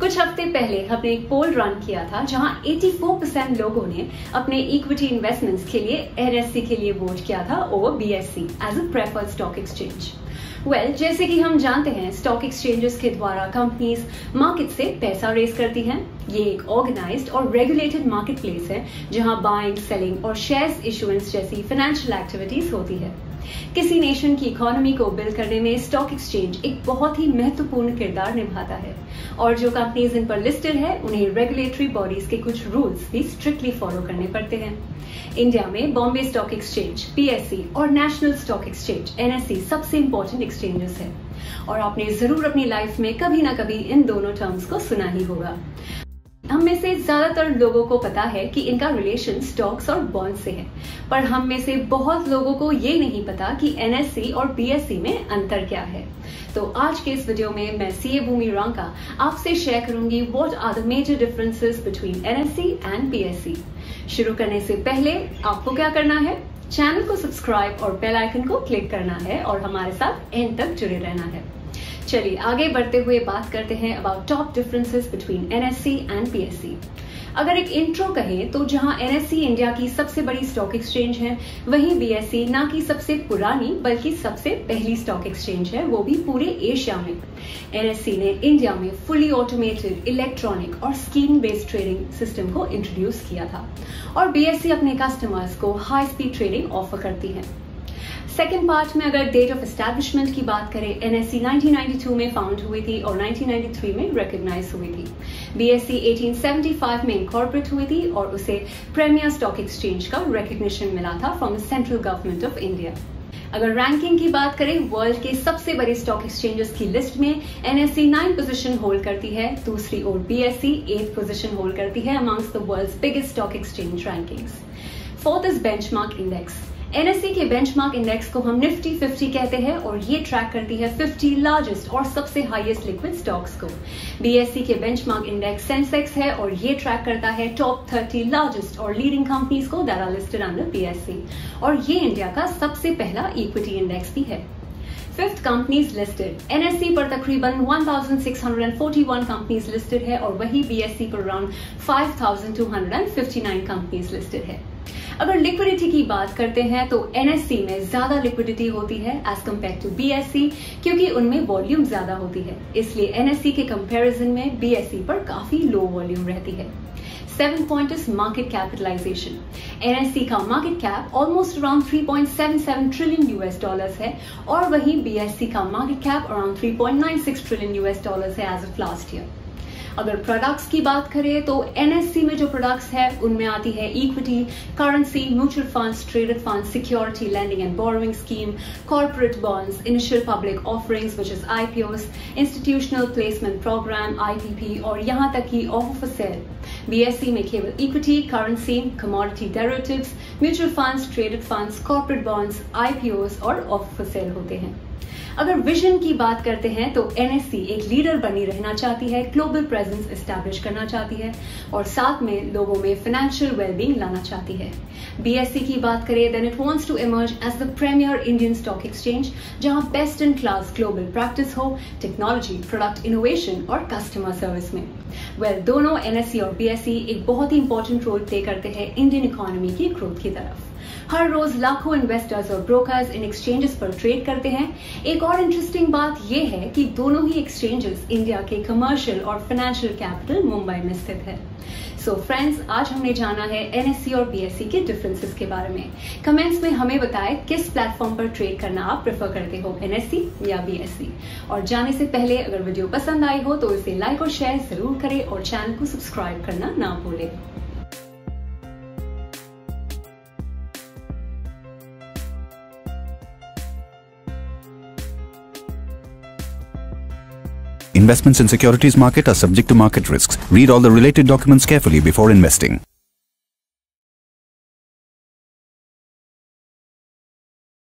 कुछ हफ्ते पहले हमने एक पोल रन किया था जहां 84% लोगों ने अपने इक्विटी इन्वेस्टमेंट्स के लिए एनएससी के लिए वोट किया था over BSC as a preferred stock exchange. जैसे कि हम जानते हैं, स्टॉक एक्सचेंजेस के द्वारा कंपनीज मार्केट से पैसा रेज करती हैं। ये एक ऑर्गेनाइज्ड और रेगुलेटेड मार्केट प्लेस है जहां बाइंग, सेलिंग और शेयर्स इशुएंस जैसी फाइनेंशियल एक्टिविटीज होती है। किसी नेशन की इकोनॉमी को बिल्ड करने में स्टॉक एक्सचेंज एक बहुत ही महत्वपूर्ण किरदार निभाता है और जो कंपनीज इन पर लिस्टेड है उन्हें रेगुलेटरी बॉडीज के कुछ रूल्स भी स्ट्रिक्टली फॉलो करने पड़ते हैं। इंडिया में बॉम्बे स्टॉक एक्सचेंज, पीएससी और नेशनल स्टॉक एक्सचेंज एनएससी सबसे इंपॉर्टेंट एक्सचेंजेस है और आपने जरूर अपनी लाइफ में कभी ना कभी इन दोनों टर्म्स को सुना ही होगा। हम में से ज्यादातर लोगों को पता है कि इनका रिलेशन स्टॉक्स और बॉन्ड से है, पर हम में से बहुत लोगों को ये नहीं पता कि एनएससी और बीएससी में अंतर क्या है। तो आज के इस वीडियो में मैं सीए भूमि रंका आपसे शेयर करूंगी what are the major differences between NSC and BSC. शुरू करने से पहले आपको क्या करना है, चैनल को सब्सक्राइब और बेल आइकन को क्लिक करना है और हमारे साथ एंड तक जुड़े रहना है। चलिए आगे बढ़ते हुए बात करते हैं about top differences between NSC and BSc. अगर एक इंट्रो कहें तो जहां एनएससी इंडिया की सबसे बड़ी स्टॉक एक्सचेंज है, वहीं बीएससी ना कि सबसे पुरानी बल्कि सबसे पहली स्टॉक एक्सचेंज है, वो भी पूरे एशिया में। एनएससी ने इंडिया में फुली ऑटोमेटेड इलेक्ट्रॉनिक और स्कीम बेस्ड ट्रेडिंग सिस्टम को इंट्रोड्यूस किया था और बीएससी अपने कस्टमर्स को हाई स्पीड ट्रेडिंग ऑफर करती है। सेकेंड पार्ट में अगर डेट ऑफ एस्टैब्लिशमेंट की बात करें, एनएससी 1992 में फाउंड हुई थी और 1993 में रिकॉग्नाइज हुई थी। बीएससी 1875 में इनकॉर्पोरेट हुई थी और उसे प्रीमियर स्टॉक एक्सचेंज का रिकॉग्निशन मिला था from the central government of India. अगर रैंकिंग की बात करें, वर्ल्ड के सबसे बड़े स्टॉक एक्सचेंजेस की लिस्ट में एनएससी 9 पोजीशन होल्ड करती है, दूसरी ओर बीएससी 8th पोजीशन होल्ड करती है amongst the world's biggest stock exchange rankings. Fourth is benchmark index. NSC के बेंचमार्क इंडेक्स को हम निफ्टी 50 कहते हैं और ये ट्रैक करती है 50 लार्जेस्ट और सबसे हाईएस्ट लिक्विड स्टॉक्स को। बीएससी के बेंचमार्क इंडेक्स सेंसेक्स है और ये ट्रैक करता है टॉप 30 लार्जेस्ट और लीडिंग कंपनीज को that are listed under BSC और ये इंडिया का सबसे पहला इक्विटी इंडेक्स भी है। Fifth companies listed. एनएससी पर तकरीबन 1641 कंपनीज लिस्टेड है और वही बीएससी पर अराउंड 5259 कंपनीज लिस्टेड है। अगर लिक्विडिटी की बात करते हैं तो एनएससी में ज्यादा लिक्विडिटी होती है एज कम्पेयर टू बीएससी क्योंकि उनमें वॉल्यूम ज्यादा होती है, इसलिए एनएससी के कंपैरिजन में बीएससी पर काफी लो वॉल्यूम रहती है। 7th point is market capitalization. NSC का market cap almost around 3.77 trillion US dollars है और वहीं बीएससी का market cap around 3.96 trillion US dollars है एज ऑफ लास्ट ईयर। अगर प्रोडक्ट्स की बात करें तो एनएससी में जो प्रोडक्ट्स है उनमें आती है equity, currency, mutual funds, traded funds, security lending and borrowing scheme, corporate bonds, initial public offerings which is IPOs, institutional placement program IPP और यहां तक कि ऑफर फॉर सेल। बीएससी में केवल equity, currency, commodity derivatives, mutual funds, traded funds, corporate bonds, IPOs और offer for sale होते हैं। अगर विजन की बात करते हैं तो एनएससी एक लीडर बनी रहना चाहती है, ग्लोबल प्रेजेंस एस्टैब्लिश करना चाहती है और साथ में लोगों में फाइनेंशियल वेलबींग लाना चाहती है। बीएससी की बात करें then it wants to emerge as the premier Indian stock exchange जहां best in class global practice हो, टेक्नोलॉजी, प्रोडक्ट इनोवेशन और कस्टमर सर्विस में। दोनों एनएससी और बीएससी एक बहुत ही इंपॉर्टेंट रोल प्ले करते हैं इंडियन इकोनॉमी की ग्रोथ की तरफ। हर रोज लाखों इन्वेस्टर्स और ब्रोकर्स इन एक्सचेंजेस पर ट्रेड करते हैं। एक और इंटरेस्टिंग बात यह है कि दोनों ही एक्सचेंजेस इंडिया के कमर्शियल और फाइनेंशियल कैपिटल मुंबई में स्थित है। सो फ्रेंड्स, आज हमने जाना है एनएससी और बीएससी के डिफरेंसेस के बारे में। कमेंट्स में हमें बताएं किस प्लेटफॉर्म पर ट्रेड करना आप प्रेफर करते हो, एनएससी या बीएससी। और जाने से पहले अगर वीडियो पसंद आई हो तो इसे लाइक और शेयर जरूर करें और चैनल को सब्सक्राइब करना ना भूलें। Investments in securities market are subject to market risks. Read all the related documents carefully before investing.